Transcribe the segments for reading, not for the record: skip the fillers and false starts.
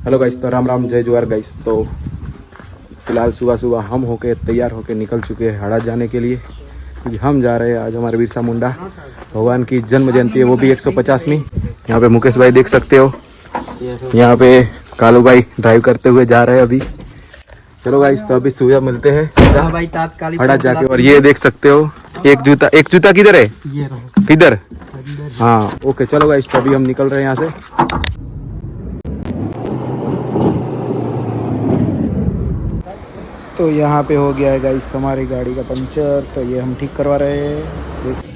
Hello guys, तो राम राम जय जोहार गाइस। तो फिलहाल सुबह सुबह हम होके तैयार होके निकल चुके हैं हाड़ा जाने के लिए, क्योंकि हम जा रहे हैं आज हमारे बिरसा मुंडा भगवान की जन्म जयंती है, वो भी 150वीं। यहाँ पे मुकेश भाई देख सकते हो, यहाँ पे कालू भाई ड्राइव करते हुए जा रहे हैं अभी। चलो गाइस, तो अभी सुबह मिलते हैं हाड़ा जाके। और ये देख सकते हो एक जूता किधर है, किधर? हाँ ओके, चलो गाइस, तो अभी हम निकल रहे हैं यहाँ से। तो यहाँ पे हो गया है गाइस हमारी गाड़ी का पंचर, तो ये हम ठीक करवा रहे हैं। देख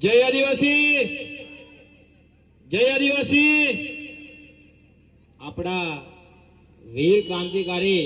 जय आदिवासी, जय आदिवासी। अपना वीर क्रांतिकारी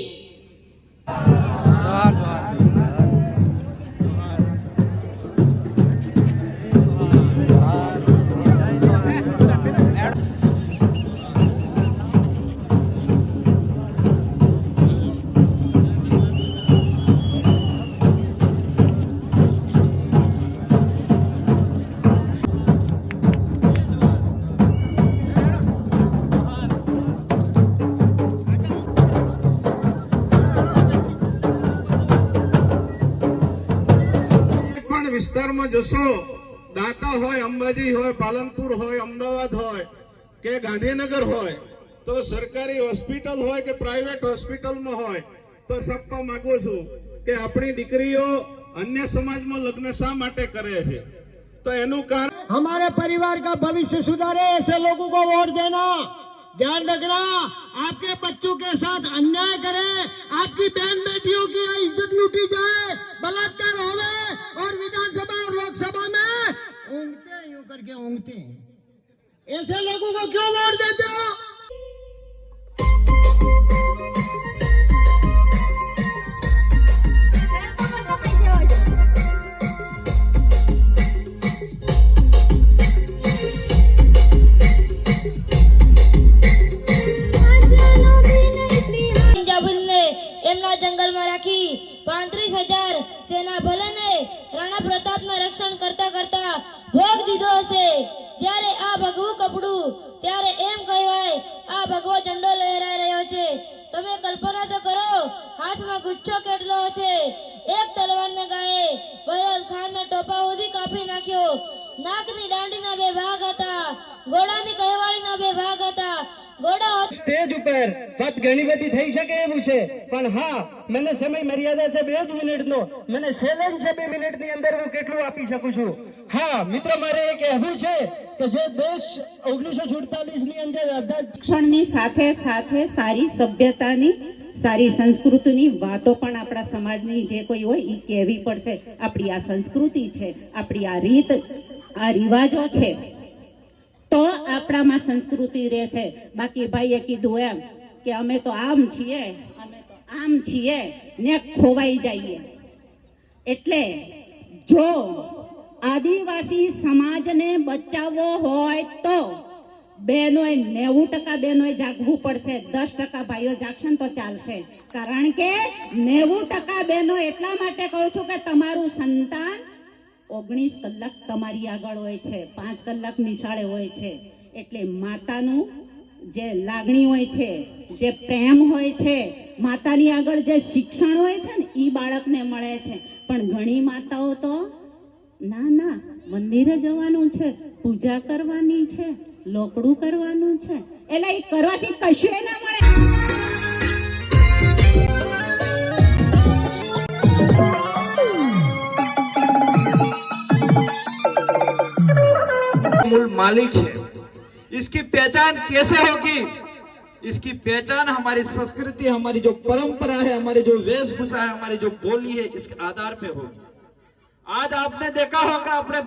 વિસ્તારમાં જશો, દાતા હોય, અંબાજી હોય, પાલનપુર હોય, અમદાવાદ હોય કે ગાંધીનગર હોય, તો સરકારી હોસ્પિટલ હોય કે પ્રાઇવેટ હોસ્પિટલમાં હોય, તો સપ્પા માંગુ છું કે આપણી દીકરીઓ અન્ય સમાજમાં લગ્ન શા માટે કરે છે? તો એનું કારણ हमारे परिवार का भविष्य सुधारे ऐसे लोगों को वोट देना। ध्यान रखना, आपके बच्चों के साथ अन्याय करे, आपकी बहन बेटियों की इज्जत लूटी जाए, बलात्कार होवे और विधानसभा और लोकसभा में ऊँगते यूं करके ऊँगते हैं, ऐसे लोगों को क्यों वोट देते हो? જંગલમાં રાખી 35,000 સેના ભલને રાણા પ્રતાપના રક્ષણ કરતા કરતા ભોગ દીધો હશે। જ્યારે આ ભગવું કપડું ત્યારે એમ કહેવાય આ ભગવો ઝંડો લહેરાઈ રહ્યો છે। તમે કલ્પના તો કરો, હાથમાં ગુચ્છો કેટલો છે। એક તલવારને ગાયે ખાનના ટોપા સુધી કાપી નાખ્યો. નાકની દાંડીના 2 ભાગ હતા, ઘોડાની કહેવાળીના 2 ભાગ હતા. ઘોડા સ્ટેજ ઉપર વાત ઘણી બધી થઈ શકે એવું છે, પણ હા, મને સમય મર્યાદા છે 2 જ મિનિટનો. મને ચેલેન્જ છે 2 મિનિટની અંદર હું કેટલું આપી શકું છું. હા મિત્રો, મારે એ કહેવું છે કે જે દેશ 1947 ની અંદર શિક્ષણની સાથે સાથે સારી સભ્યતાની, સારી સંસ્કૃતિની વાતો પણ આપણા સમાજની જે કોઈ હોય એ કહેવી પડશે. આપણી આ સંસ્કૃતિ છે, આપણી આ રીત, આ રિવાજો છે, તો આપણામાં સંસ્કૃતિ રહેશે. બાકી ભાઈએ કીધું એમ કે અમે તો આમ છીએ, અમે તો આમ છીએ ને ખોવાઈ જઈએ. એટલે જો આદિવાસી સમાજને બચાવવો હોય તો બહેનોએ 90% બહેનોએ જાગવું પડશે. 10% ભાઈઓ જાગશે ને તો ચાલશે. કારણ કે 90% બહેનો એટલા માટે કહું છું કે તમારું સંતાન 19 કલાક તમારી આગળ હોય છે, 5 કલાક નિશાળે હોય છે. એટલે માતાનું જે લાગણી હોય છે, જે પ્રેમ હોય છે, માતાની આગળ જે શિક્ષણ હોય છે ને એ બાળકને મળે છે. પણ ઘણી માતાઓ તો ના મંદિરે જવાનું છે, પૂજા કરવાની છે, લોકડું કરવાનું છે, એટલે એ કરવાથી કશું ના મળે. मूल मालिक है। इसकी पहचान कैसे होगी? इसकी पहचान हमारी संस्कृति, हमारी जो परंपरा है, हमारी जो वेशभूषा है, हमारी जो बोली है, इसके आधार पे होगी। आज आपने देखा होगा अपने